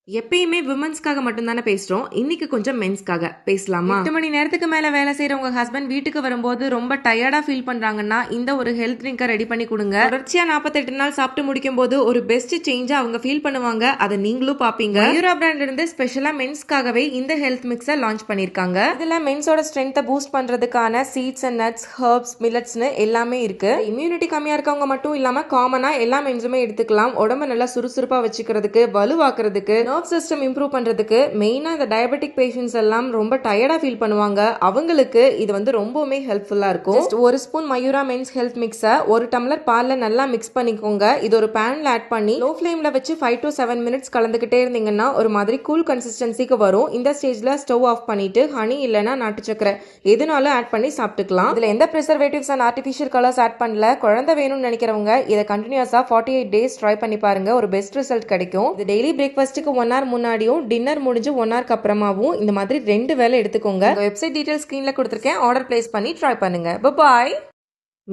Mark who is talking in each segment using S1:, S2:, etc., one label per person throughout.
S1: எப்பயுமே விமன்ஸ்க்காக மட்டும் தானே பேசுறோம். இன்னைக்கு கொஞ்சம் மென்ஸ்க்காக பேசலாமா? 8 மணி நேரத்துக்கு மேல வேலை செய்யற உங்க ஹஸ்பண்ட் வீட்டுக்கு வரும்போது ரொம்ப டயர்டா ஃபீல் பண்றாங்கன்னா இந்த ஒரு ஹெல்த் ட்ரிங்கை ரெடி பண்ணி கொடுங்க. தொடர்ச்சியா 48 நாள் சாப்பிட்டு முடிக்கும் போது ஒரு பெஸ்ட் சேஞ்சா அவங்க ஃபீல் பண்ணுவாங்க. அதை நீங்களும் பாப்பீங்க. மயூரா பிராண்ட்ல இருந்து ஸ்பெஷலா மென்ஸ்க்காகவே இந்த ஹெல்த் மிக்ஸை லான்ச் பண்ணிருக்காங்க. இதுல மென்ஸோட ஸ்ட்ரென்த்தை பூஸ்ட் பண்றதுக்கான சீட்ஸ் அண்ட் நட்ஸ், ஹர்ப்ஸ், மில்லட்ஸ்னு எல்லாமே இருக்கு. இம்யூனிட்டி கம்மியா இருக்கவங்க மட்டும் இல்லாம காமனா எல்லா மென்ஸுமே எடுத்துக்கலாம். உடம்ப நல்லா சுறுசுறுப்பா வச்சுக்கிறதுக்கு, வலுவாக்குறதுக்கு, நர்வ் சிஸ்டம் இம்ப்ரூவ் பண்றதுக்கு, மெயினா இந்த டயபெட்டிக் பேஷண்ட்ஸ் எல்லாம் ரொம்ப டயர்டா ஃபீல் பண்ணுவாங்க. அவங்களுக்கு இது வந்து ரொம்பவுமே ஹெல்ப்ஃபுல்லா இருக்கும். ஒரு ஸ்பூன் மயூரா மென்ஸ் ஹெல்த் மிக்ஸை ஒரு டம்ளர் பால்ல நல்லா மிக்ஸ் பண்ணிக்கோங்க. இது ஒரு பேன்ல ஆட் பண்ணி லோ ஃப்ளேம்ல வச்சு 5 to 7 மினிட்ஸ் கலந்துகிட்டே இருந்தீங்கன்னா ஒரு மாதிரி கூல் கன்சிஸ்டன்சிக்கு வரும். இந்த ஸ்டேஜ்ல ஸ்டவ் ஆஃப் பண்ணிட்டு ஹனி இல்லைன்னா நாட்டு சக்கரை எதுனாலும் ஆட் பண்ணி சாப்பிட்டுக்கலாம். இதுல எந்த preservatives and artificial colours add பண்ணல. குழந்தை வேணும்னு நினைக்கிறவங்க இதை கண்டினியூஸா 48 டேஸ் ட்ரை பண்ணி பாருங்க. ஒரு பெஸ்ட் ரிசல்ட் கிடைக்கும். இது டெய்லி பிரேக்ஃபாஸ்ட்டுக்கு 1 hour முன்னாடியும் டின்னர் முடிஞ்சு 1 hour அப்புறமாவும் இந்த மாதிரி 2 வேளை எடுத்துக்கோங்க. வெப்சைட் டீடைல்ஸ் ஸ்கிரீன்ல கொடுத்துருக்கேன். ஆர்டர் பிளேஸ் பண்ணி ட்ரை பண்ணுங்க. பாய்.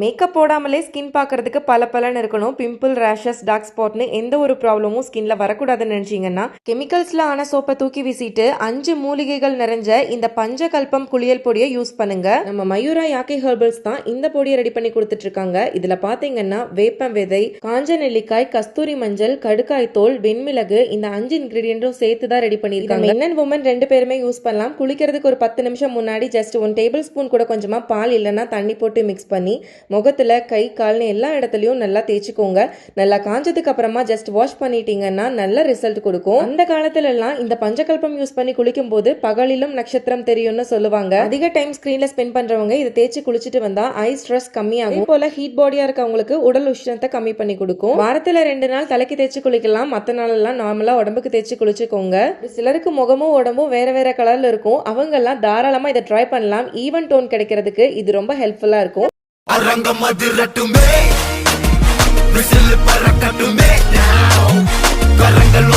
S1: மேக்கப் போடாமலே ஸ்கின் பார்க்கறதுக்கு பல இருக்கணும். பிம்பிள், ரேஷஸ், டார்க் ஸ்பாட்னு எந்த ஒரு ப்ராப்ளமும் ஸ்கின்ல வரக்கூடாதுன்னு நினைச்சீங்கன்னா கெமிக்கல்ஸ்ல ஆன சோப்பை தூக்கி வீசிட்டு 5 மூலிகைகள் நிறைஞ்ச இந்த பஞ்சகல்பம் குளியல் பொடியை யூஸ் பண்ணுங்க. நம்ம மயூரா யாக்கை ஹெர்பல்ஸ் தான் இந்த பொடியை ரெடி பண்ணி கொடுத்துட்டு இருக்காங்க. இதுல பாத்தீங்கன்னா வேப்ப விதை, காஞ்ச நெல்லிக்காய், கஸ்தூரி மஞ்சள், கடுக்காய் தோல், வெண்மிளகு, இந்த 5 இன்கிரீடியன்ட்டும் சேர்த்து தான் ரெடி பண்ணிருக்காங்க. மென் அண்ட் வுமன் 2 பேருமே யூஸ் பண்ணலாம். குளிக்கிறதுக்கு ஒரு 10 நிமிஷம் முன்னாடி ஜஸ்ட் 1 டேபிள் ஸ்பூன் கூட கொஞ்சமா பால் இல்லைன்னா தண்ணி போட்டு மிக்ஸ் பண்ணி முகத்துல, கை, கால்னு எல்லா இடத்துலயும் நல்லா தேய்ச்சிக்கோங்க. நல்லா காஞ்சதுக்கு அப்புறமா ஜஸ்ட் வாஷ் பண்ணிட்டீங்கன்னா நல்ல ரிசல்ட் கொடுக்கும். அந்த காலத்துல எல்லாம் இந்த பஞ்சகல்பம் யூஸ் பண்ணி குளிக்கும் போது பகலிலும் நட்சத்திரம் தெரியும்னு சொல்லுவாங்க. அதிக டைம் ஸ்கிரீன்ல ஸ்பெண்ட் பண்றவங்க இதை தேய்ச்சி குளிச்சுட்டு வந்தா ஐ ஸ்ட்ரெஸ் கம்மியாகும். போல ஹீட் பாடியா இருக்கவங்களுக்கு உடல் உஷ்ணத்தை கம்மி பண்ணி கொடுக்கும். வாரத்துல 2 நாள் தலைக்கு தேய்ச்சி குளிக்கலாம். மத்த நாள் எல்லாம் நார்மலா உடம்புக்கு தேய்ச்சி குளிச்சுக்கோங்க. சிலருக்கு முகமும் உடம்பும் வேற கலர்ல இருக்கும். அவங்க எல்லாம் தாராளமா இதை ட்ரை பண்ணலாம். ஈவன் டோன் கிடைக்கிறதுக்கு இது ரொம்ப ஹெல்ப்ஃபுல்லா இருக்கும்.
S2: அரங்கம் அதிரட்டுமே, விசில் பறக்கட்டுமே, கரங்கள்